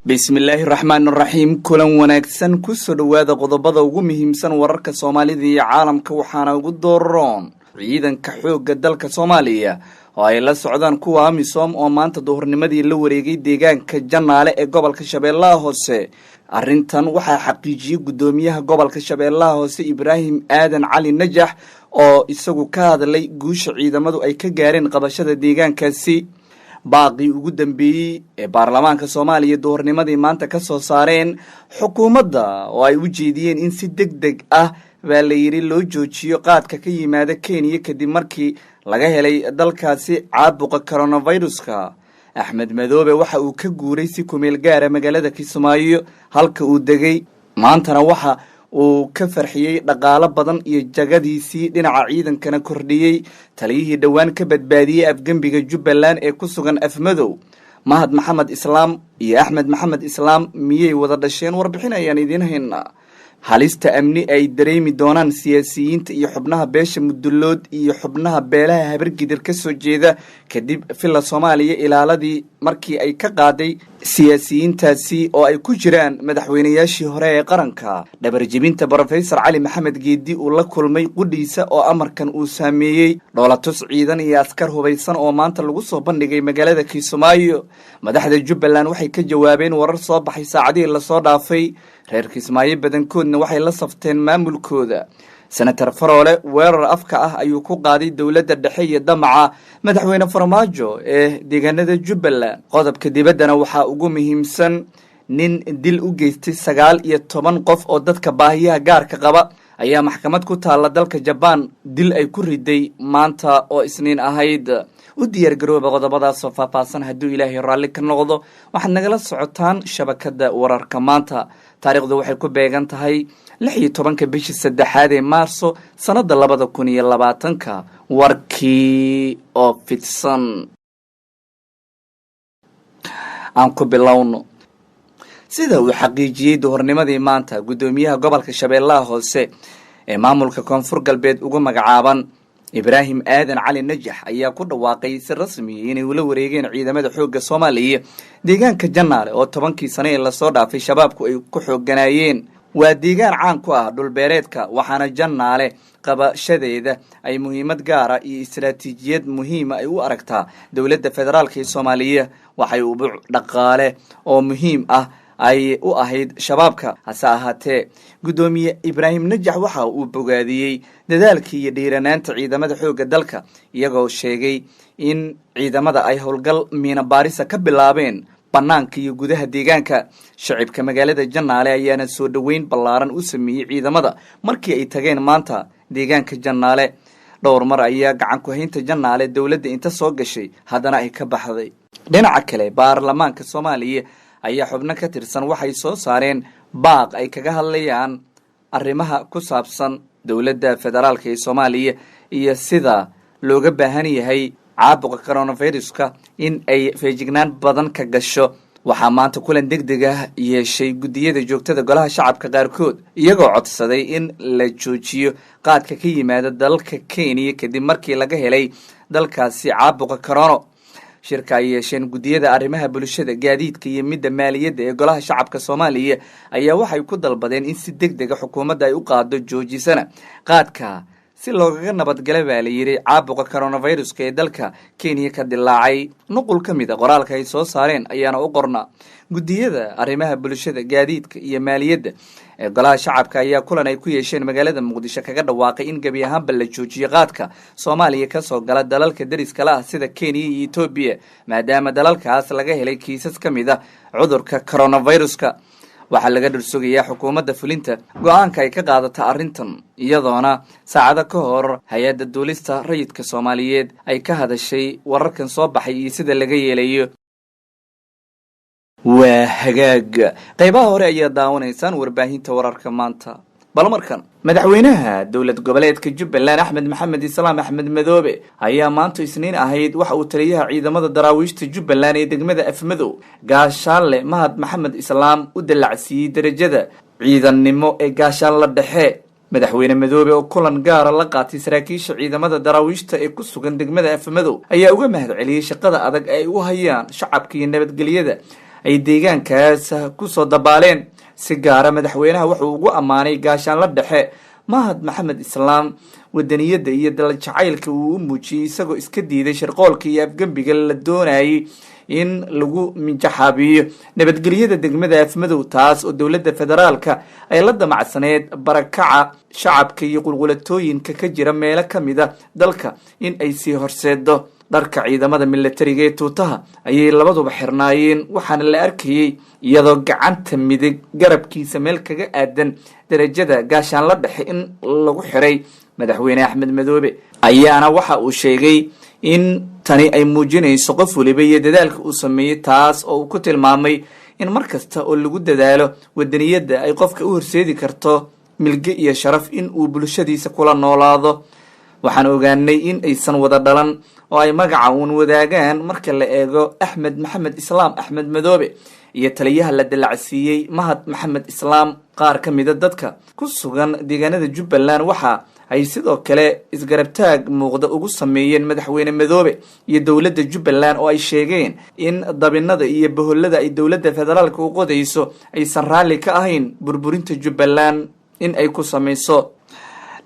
bismillaahi raxmaani raxiim kulan wanaagsan kusoo dhowaada qodobada ugu muhiimsan wararka soomaalida iyo caalamka waxaana ugu dooron ciidanka xoogga dalka Soomaaliya oo ay la socdaan kuwa amisom oo maanta duhurnimadii la wareegay deegaanka Janaale ee gobolka Shabeellaha Hoose. arrintan waxaa xaqiijiyay gudoomiyaha gobolka Shabeellaha Hoose Ibraahim Aadan Cali Najax oo isagu ka hadlay guusha ciidamadu ay ka gaareen qabashada deegaankaasi. baaqii ugu dambeeyay ee baarlamaanka Soomaaliya duhurnimadii maanta ka soo saareen xukuumadda oo ay u jeediyeen in si degdeg ah baa la yiri loo joojiyo qaadka ka yimaada Kenya kadib markii laga helay dalkaasi caabuqa coronavirus-ka. Axmed Madoobe waxa uu ka guuray si ku meel gaar ah magaalada Kismaayo halka uu degay maantana waxa uu ka farxiyay dhaqaale badan iyo jagadiisii dhinaca ciidankana kordhiyay taliyihii dhawaan ka badbaadiyay afgambiga Jubbaland ee ku sugan Afmadow. Mahad Maxamed Islaam iyo Axmed Maxamed Islaam miyay wada dhasheen warbixin ayaan idin haynaa. halista amni ay dareemi doonaan siyaasiyiinta iyo xubnaha beesha Mudulood iyo xubnaha beelaha Habargidir ka soo jeeda kadib filla Soomaaliya ilaaladii markii ay ka qaaday siyaasiyiintaasi oo ay ku jiraan madaxweynayaashii hore ee qaranka. dhabarjebinta Professor Cali Maxamed Geedi uu la kulmay qudhiisa oo amarkan uu saameeyay dowlatus ciidan iyo askar hubaysan oo maanta lagu soo bandhigay magaalada Kismaayo. madaxda Jubbaland waxay ka jawaabeen warar soo baxay saacadii la soo dhaafay. reer Kismaayo badankoodna waxay la safteen maamulkooda. senator Faroole weerar afka ah ayuu ku qaaday dawladda dhexe iyo damaca madaxweyne Farmaajo ee deegaanada Jubbaland. qodobka dibaddana waxaa ugu muhiimsan nin dil u geystay 19 qof oo dadka baahiyaha gaarka qaba ayaa maxkamad ku taala dalka Japan dil ay ku riday maanta oo Isniin ahayd. u diyaar garooba qodobadaas oo faahfaahsan hadduu Ilaahay raalli ka noqdo. waxaad nagala socotaan shabakada wararka maanta. taariikhdu waxay ku beegan tahay 16 bishii 3 ee Maarso sanada 2020. warkii oo fidsan aan ku bilowno. sida uu xaqiijiyay duhurnimadii maanta gudoomiyaha gobolka Shabeellaha Hoose ee maamulka Koonfur Galbeed ugu magacaaban Ibraahim Aadan Cali Najax ayaa ku dhawaaqay si rasmi ah inay ula wareegeen ciidamada xoogga Soomaaliya deegaanka Janaale oo 10kii sano ee la soo dhaafay shabaabku ay ku xooganaayeen. waa deegaan caan ku ah dhul beereedka waxaana Janaale qabashadeeda ay muhiimad gaar ah iyo istiraatiijiyad muhiim ah ay u aragtaa dawladda federaalka ee Soomaaliya. waxay u dhaqaale oo muhiim ah ay u ahayd shabaabka. hase ahaatee gudoomiye Ibraahim Najax waxa uu bogaadiyay dadaalkii iyo dhiiranaanta ciidamada xoogga dalka iyagoo sheegay in ciidamada ay howlgal miina baarisa ka bilaabeen banaanka iyo gudaha deegaanka. shacabka magaalada Janaale ayaana soo dhaweyn ballaaran u sameeyay ciidamada markii ay tageen maanta deegaanka Janaale. dhowr mar ayaa gacan ku haynta Janaale dawladda inta soo gashay haddana ay ka baxday. dhinaca kale baarlamaanka Soomaaliya ayaa xubno ka tirsan waxay soo saareen baaq ay kaga hadlayaan arrimaha ku saabsan dawladda federaalka ee Soomaaliya iyo sida looga baahan yahay caabuqa coronavirus-ka in ay feejignaan badan ka gasho. waxaa maanta kulan degdeg ah yeeshay gudiyada joogtada golaha shacabka qaarkood iyagoo codsaday in la joojiyo qaadka ka yimaada dalka Kenya kadib markii laga helay dalkaasi caabuqa corona. shirka ay yeesheen gudiyada arrimaha bulshada gaadiidka iyo midda maaliyadda ee golaha shacabka Soomaaliya ayaa waxay ku dalbadeen in si degdeg ah xukuumadda ay u qaado joojisana qaadka si looga nabadgalo baa la yiri caabuqa coronavirus-ka ee dalka Kenya ka dilaacay. nuqul ka mid ah qoraalka ay soo saareen ayaana u qornaa gudiyada arrimaha bulshada gaadiidka iyo maaliyadda ee golaha shacabka ayaa kulan ay ku yeesheen magaalada Muqdisho kaga dhawaaqay in gabi ahaanba la joojiyo qaadka Soomaaliya ka soo gala dalalka dariska ah sida Kenya iyo Ethiopia maadaama dalalkaas laga helay kiisas ka mid ah cudurka coronavirus-ka. waxaa laga dhursugayaa xukuumadda fulinta go'aanka ay ka qaadata arrintan iyadoona saacado ka hor hay'adda duulista rayidka Soomaaliyeed ay ka hadashay wararkan soo baxay iyo sida laga yeelayo. waa hagaag qaybaha hore ayaa daawanaysaan warbaahinta wararka maanta. bal markan madaxweynaha dowlad goboleedka Jubbaland Axmed Maxamed Islaam Axmed Madoobe ayaa maanta Isniin ahayd waxa uu taliyaha ciidamada daraawiishta Jubbaland ee degmada Afmadow gaashaanle Mahad Maxamed Islaam u dalacsiyay darajada ciidannimo ee gaashaanle dhexe. madaxweyne Madoobe oo kulan gaar ah la qaatay saraakiisha ciidamada daraawiishta ee ku sugan degmada Afmadow ayaa uga mahad celiyay shaqada adag ay u hayaan shacabka iyo nabadgelyada ay deegaankaas kusoo dabaaleen. si gaara madaxweynaha wuxuu ugu ammaanay gaashaanla dhexe mahad maxamed islaam wadaniyada iyo dal jacaylka uu u muujiyey isagoo iska diiday shirqoolka iyo afgembiga la doonayay in lagu minjaxaabiyo nabadgelyada degmada Afmadow, taas oo dowladda federaalka ay la damacsaneed barakaca shacabka iyo qulqulatooyinka ka jira meelo kamida dalka in ay sii horseedo. dharka ciidamada militariga ee tuutaha ayay labaduba xirnaayeen, waxaana la arkayay iyadoo gacanta midig garabkiisa meel kaga aadan darajada gaashaanla dhexe in lagu xiray. madaxweyne Axmed Madoobe ayaana waxa uu sheegay in tani ay muujinayso qof waliba iyo dadaalka uu sameeyay, taas oo uu ku tilmaamay in markasta oo lagu dadaalo wadaniyada ay qofka u horseedi karto milge iyo sharaf in uu bulshadiisa kula noolaado. waxaan ogaanay in aysan wada dhalan oo ay magaca uun wadaagaan marka la eego Axmed Maxamed Islaam Axmed Madoobe iyo taliyaha la dalacsiiyey mahad maxamed islaam. qaar ka mid ah dadka ku sugan deegaanada Jubbaland waxa ay sidoo kale isgarabtaag muuqda ugu sameeyeen madaxweyne Madoobe iyo dowladda Jubbaland oo ay sheegeen in dabinada iyo boholada ay dowladda federaalka u qodayso aysan raalli ka ahayn burburinta Jubbaland in ay ku sameyso.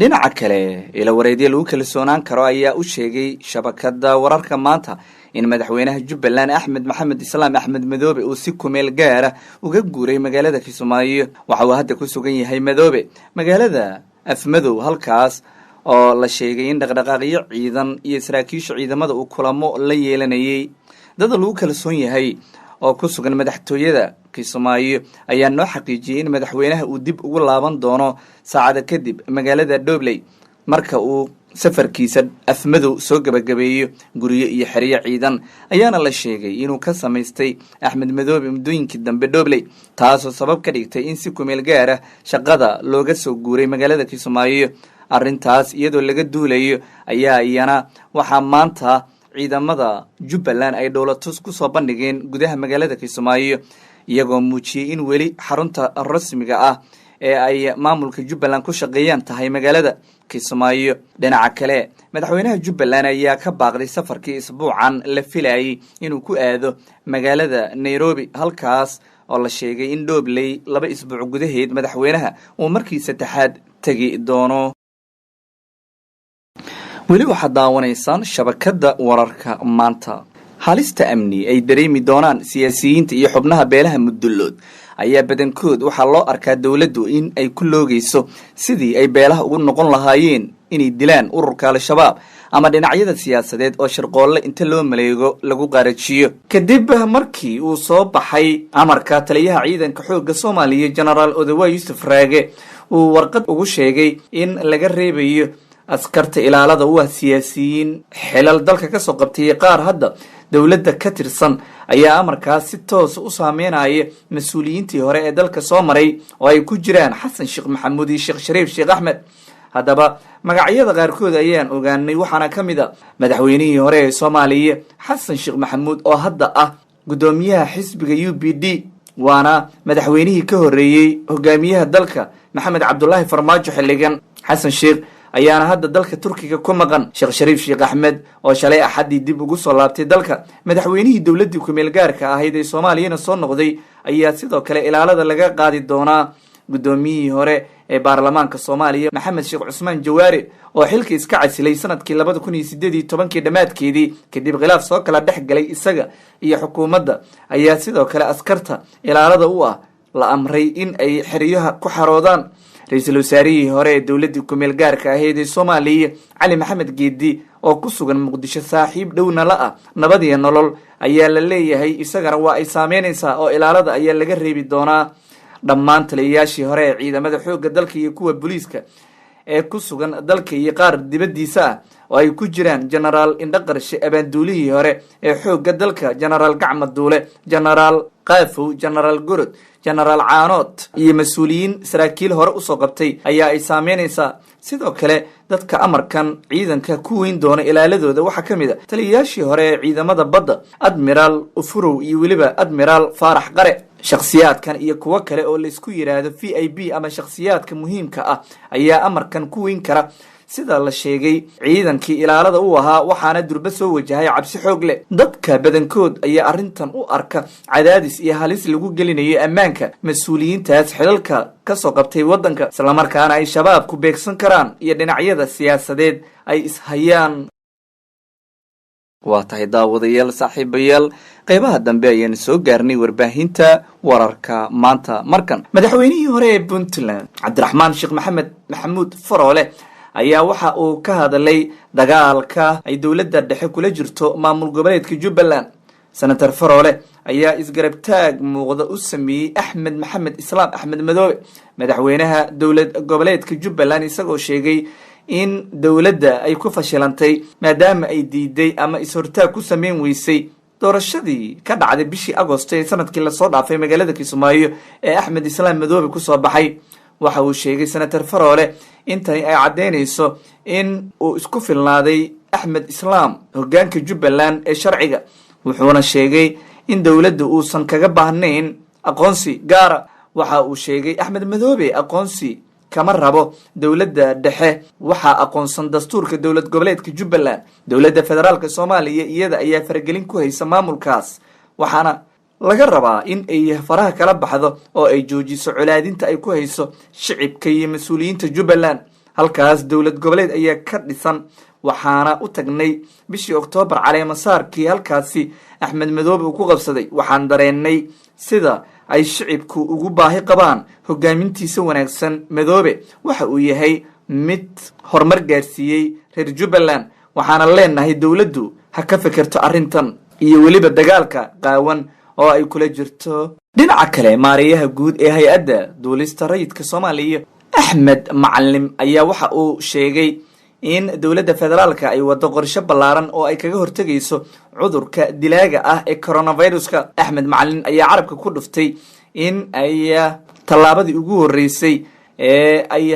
dhinaca kale ila wareedyo lagu kalsoonaan karo ayaa u sheegay shabakada wararka maanta in madaxweynaha Jubbaland Axmed Maxamed Islaam Axmed Madoobe uu si kumeel gaara uga guuray magaalada Kismaayo. waxa uu hadda ku sugan yahay Madoobe magaalada Afmadow, halkaas oo la sheegay in dhaqdhaqaaqyo ciidan iyo saraakiisha ciidamada uu kulamo la yeelanayay. dad lagu kalsoon yahay oo ku sugan madaxtooyada Kismaayo ayaa noo xaqiijiyay in madaxweynaha uu dib ugu laaban doono saacada kadib magaalada Dhobley marka uu safarkiisa Afmadow soo gabagabeeyo. guriyo iyo xiriyo ciidan ayaana la sheegay inuu ka samaystay Axmed Madoobe muddooyinkii dambe Dhobley, taasoo sabab ka dhigtay in si kumeel gaar ah shaqada looga soo guuray magaalada Kismaayo. arrintaas iyadoo laga duulayo ayaa iyana waxaa maanta ciidamada Jubbaland ay dowlatus ku soo bandhigeen gudaha magaalada Kismaayo, iyagoo muujiyay in weli xarunta rasmiga ah ee ay maamulka Jubbaland ku shaqeeyaan tahay magaalada Kismaayo. dhinaca kale madaxweynaha Jubbaland ayaa ka baaqday safarkii isbuucan la filayay inuu ku aado magaalada Nairobi, halkaas oo la sheegay in Dhobley 2 isbuuc gudaheed madaxweynaha uu markii saddexaad tagi doono. weli waxaad daawanaysaan shabakada wararka maanta. halista amni ay dareemi doonaan siyaasiyiinta iyo xubnaha beelaha Mudullood ayaa badankood waxaa loo arkaa dowladdu in ay ku loogayso sidii ay beelaha ugu noqon lahaayeen inay dilaan ururka Al-Shabaab ama dhinacyada siyaasadeed oo shirqoolle inta loo maleego lagu qaarajiyo. kadib markii uu soo baxay amarka taliyaha ciidanka xoogga Soomaaliya General Odawa Yusuf Raage uu warqad ugu sheegay in laga reebayo askarta ilaalada u ah siyaasiyiin xilal dalka ka soo qabtay qaar hadda dowladda ka tirsan, ayaa amarkaas si toos u saameynaya mas'uuliyiintii hore ee dalka soo maray oo ay ku jiraan Xasan Sheekh Maxamuud iyo Sheekh Shariif Sheekh Axmed. haddaba magacyada qaarkood ayaan ogaanay, waxaana ka mid ah madaxweynihii hore ee Soomaaliya Xasan Sheekh Maxamuud oo hadda ah gudoomiyaha xisbiga UPD, waana madaxweynihii ka horeeyay hogaamiyaha dalka Maxamed Cabdullaahi Farmaajo xilligan. Xasan Sheekh ayaana hadda dalka Turkiga ku maqan. Sheekh Shariif Sheekh Axmed oo shalay axadii dib ugu soo laabtay dalka, madaxweynihii dowladda ku meel gaarka ahayd ee Soomaaliyana soo noqday, ayaa sidoo kale ilaalada laga qaadi doonaa. gudoomiyihii hore ee baarlamaanka Soomaaliya Maxamed Sheekh Cusmaan Jawaari oo xilka iska casilay sanadkii 2018 dhamaadkeedii kadib khilaaf soo kala dhex galay isaga iyo xukuumadda, ayaa sidoo kale askarta ilaalada u ah la amray in ay xiriyaha ku xaroodaan. ra'iisul wasaarihii hore ee dowladda ku meel gaarka ahayd ee Soomaaliya Cali Maxamed Geedi oo ku sugan Muqdisho saaxiib dhowna la ah nabad iyo nolol ayaa la leeyahay isagana waa ay saameynaysaa oo ilaalada ayaa laga reebi doonaa. dhammaan taliyayaashii hore ee ciidamada xoogga dalka iyo kuwa booliiska ee ku sugan dalka iyo qaar dibadiisa ah oo ay ku jiraan General Indhaqarshe abaanduulihii hore ee xoogga dalka General Gacmad Duule, General Qaafow, General Gorod, General Caanood iyo mas'uuliyiin saraakiil hore u soo qabtay ayaa ay saameynaysaa. sidoo kale dadka amarkan ciidanka ku weyn doona ilaaladooda waxaa ka mid ah taliyayaashii hore ee ciidamada badda Admiral Ufurow iyo weliba Admiral Faarax Qare. shakhsiyaadkan iyo kuwa kale oo la isku yiraahdo VIP ama shakhsiyaadka muhiimka ah ayaa amarkan ku weyn kara sida la sheegay ciidankii ilaalada u ahaa waxaana durba soo wajahay cabsi xoog leh. dadka badankood ayaa arrintan u arka cadaadis iyo halis lagu gelinayo ammaanka mas-uuliyiintaas xilalka kasoo qabtay waddanka, islamarkaana ay shabaab ku beegsan karaan iyo dhinacyada siyaasadeed ay ishayaan. waa tahay daawadayaal saaxiibayaal, qaybaha dambe ayaan soo gaarnay warbaahinta wararka maanta. markan madaxweynihii hore ee puntland cabdiraxmaan sheekh maxamed maxamuud faroole ayaa waxa uu ka hadlay dagaalka ay dowladda dhexe kula jirto maamul goboleedka jubbaland. senator faroole ayaa isgarabtaag muuqda u sameeyey axmed maxamed islaam axmed madoobe, madaxweynaha dowlad goboleedka jubbaland, isagoo sheegay in dowladda ay ku fashilantay maadaama ay diiday ama is-hortaag ku sameyn weysay doorashadii ka dhacday bishii agosto ee sanadkii lasoo dhaafay magaalada kismaayo ee axmed islaam madoobe kusoo baxay. waxa uu sheegay senator faroole intani ay caddeynayso in uu isku filnaaday axmed islaam hoggaanka jubbaland ee sharciga, wuxuuna sheegay in dowladda uusan kaga baahnayn aqoonsi gaara. waxa uu sheegay axmed madoobe aqoonsi kama rabo dowladda dhexe, waxaa aqoonsan dastuurka dowlad goboleedka jubbaland. dowladda federaalk soomaaliya iyada ayaa faragelin ku haysa maamulkaas, waxaana laga rabaa in ay faraha kala baxdo oo ay joojiso colaadinta ay ku hayso shicibka iyo mas-uuliyiinta jubbaland. halkaas dowlad goboleed ayaa ka dhisan, waxaana u tagnay bishii oktoobar caleemasaarkii halkaasi axmed madoobe uu ku qabsaday. waxaan dareennay sida ay shicibku ugu baahi qabaan hogaamintiisa wanaagsan. madoobe waxa uu yahay mid horumar gaarsiiyey reer jubbaland, waxaana leenahay dowladdu ha ka fekerto arrintan iyo weliba dagaalka qaawan oo ay kula jirto. dhinaca kale maareeyaha guud ee hay-adda duulista rayidka soomaaliya axmed macalim ayaa waxa uu sheegay in dowladda federaalka ay wado qorshe ballaaran oo ay kaga hortegayso cudurka dilaaga ah ee coronaviruska. axmed macalin ayaa carabka ku dhuftay in ay tallaabadii ugu horreysay ee ay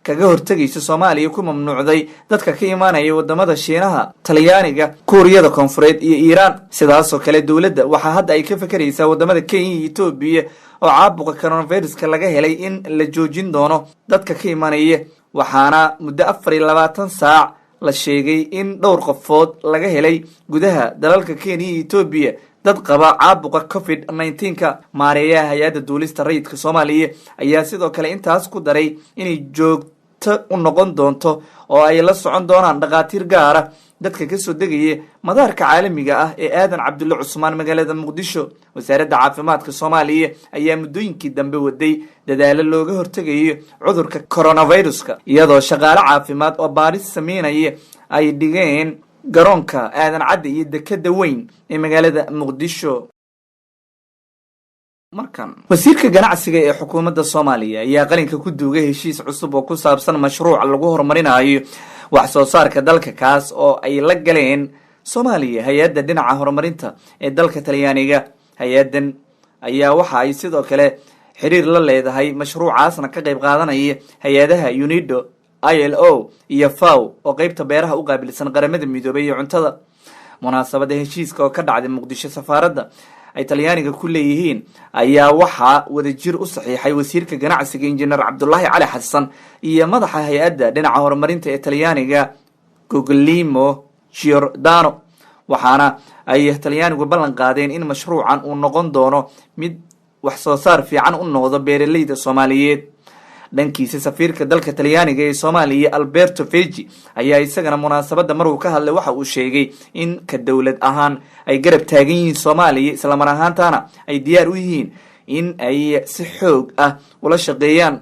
kaga hortegayso soomaaliya ku mamnuucday dadka ka imaanaya wadamada shiinaha, talyaaniga, kuuriyada koonfureed iyo iiraan. sidaasoo kale dowladda waxaa hadda ay ka fekeraysaa wadamada kenya iyo etoobiya oo caabuqa coronaviruska laga helay in la joojin doono dadka ka imanaya, waxaana muddo 24 saac la sheegay in dhowr qofood laga helay gudaha dalalka kenya iyo etoobiya dad qaba caabuqa covid-19ka. maareeyaha hay-adda duulista rayidka soomaaliya ayaa sidoo kale intaas ku daray inay joogto u noqon doonto oo ay la socon doonaan dhakhaatiir gaara dadka kasoo degaya madaarka caalamiga ah ee aadan cabdulle cusmaan magaalada muqdisho. wasaaradda caafimaadka soomaaliya ayaa muddooyinkii dambe waday dadaalo looga hortegayo cudurka coronaviruska, iyadoo shaqaale caafimaad oo baaris sameynaya ay dhigeen garoonka aadan cadde iyo dekada weyn ee magaalada muqdisho. markan wasiirka ganacsiga ee xukuumadda soomaaliya ayaa qalinka ku duugay heshiis cusub oo ku saabsan mashruuc lagu horumarinayo wax soo saarka dalka, kaas oo ay la galeen soomaaliya hay-adda dhinaca horumarinta ee dalka talyaaniga. hay-addan ayaa waxa ay sidoo kale xiriir la leedahay mashruucaasna ka qayb qaadanaya hay-adaha unido, ILO iyo FAO oo qaybta beeraha u qaabilsan qaramada midoobay iyo cuntada. munaasabada heshiiska oo ka dhacday muqdisho safaaradda ay talyaaniga ku leeyihiin ayaa waxaa wadajir u saxiixay wasiirka ganacsiga injineer cabdulaahi cali xasan iyo madaxa hay-adda dhinaca horumarinta ee talyaaniga Guglielmo Giordano, waxaana ay talyaanigu ballan qaadeen in mashruucan uu noqon doono mid wax soo saar fiican u noqdo beeraleyda soomaaliyeed. dhankiisa safiirka dalka talyaaniga ee soomaaliya Alberto Feggi ayaa isagana munaasabada maruu ka hadlay waxa uu sheegay in ka dowlad ahaan ay garab taagan yihiin soomaaliya, isla mar ahaantaana ay diyaar u yihiin in ay si xoog ah ula shaqeeyaan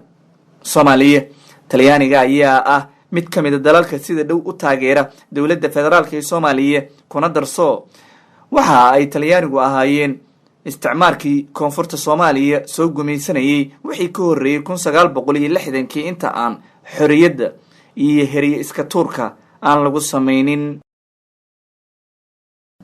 soomaaliya. talyaaniga ayaa ah mid ka mid a dalalka sida dhow u taageera dowladda federaalka ee soomaaliya, kuna darso waxa ay talyaanigu ahaayeen isticmaalkii koonfurta soomaaliya soo gumaysanayay wixii ka horreeyay 1960kii inta aan xorriyadda iyo heriye iska tuurka aan lagu samaynin.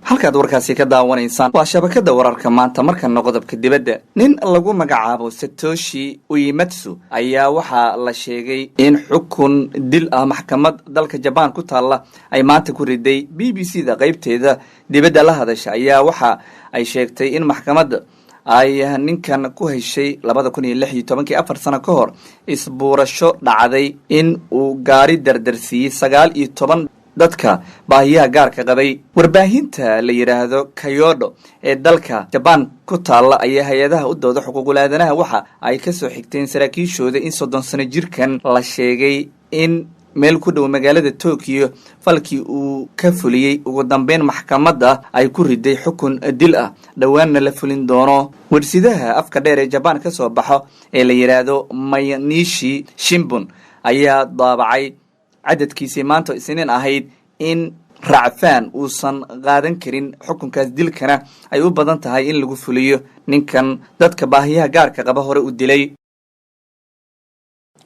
halkaad warkaasi ka daawanaysaan waa shabakada wararka maanta. markana qodobka dibadda, nin lagu magacaabo Satoshi Uematsu ayaa waxaa la sheegay in xukun dil ah maxkamad dalka Japan ku taala ay maanta ku riday. BBC da qaybteeda dibadda la hadasha ayaa waxa ay sheegtay in maxkamadda ay ninkan ku heshay 2016 4 sano ka hor isbuurasho dhacday in uu gaari dardarsiiyey 19 dadka baahiyaha gaarka qabay. warbaahinta la yiraahdo Kyodo ee dalka Japan ku taala ayaa hay'adaha u dooda xuquuqul aadanaha waxa ay ka soo xigteen saraakiishooda in 30 sano jirkan la sheegay in meel ku dhow magaalada Tokyo falkii uu ka fuliyay ugu dambeyn maxkamadda ay ku riday xukun dil ah dhawaanna la fulin doono. warsidaha afka dheer ee Japan ka soo baxo ee la yiraahdo Mainichi Shimbun ayaa daabacay cadadkiisii maanta isniin ahayd in racfaan uusan qaadan karin xukunkaas dilkana ay u badan tahay in lagu fuliyo ninkan dadka baahiyaha gaarka qaba hore u dilay.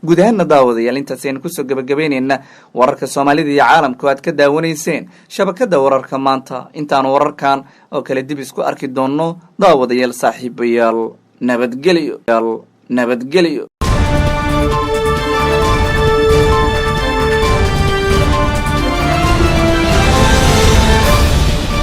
guud ahaan daawadayaal intaas ayaan kusoo gabagabeynayna wararka Soomaalida iyo caalamka aad ka daawanayseen shabakada wararka maanta. intaan wararkan oo kale dib isku arki doono daawadayaal saaxiibayaal nabadgelyo.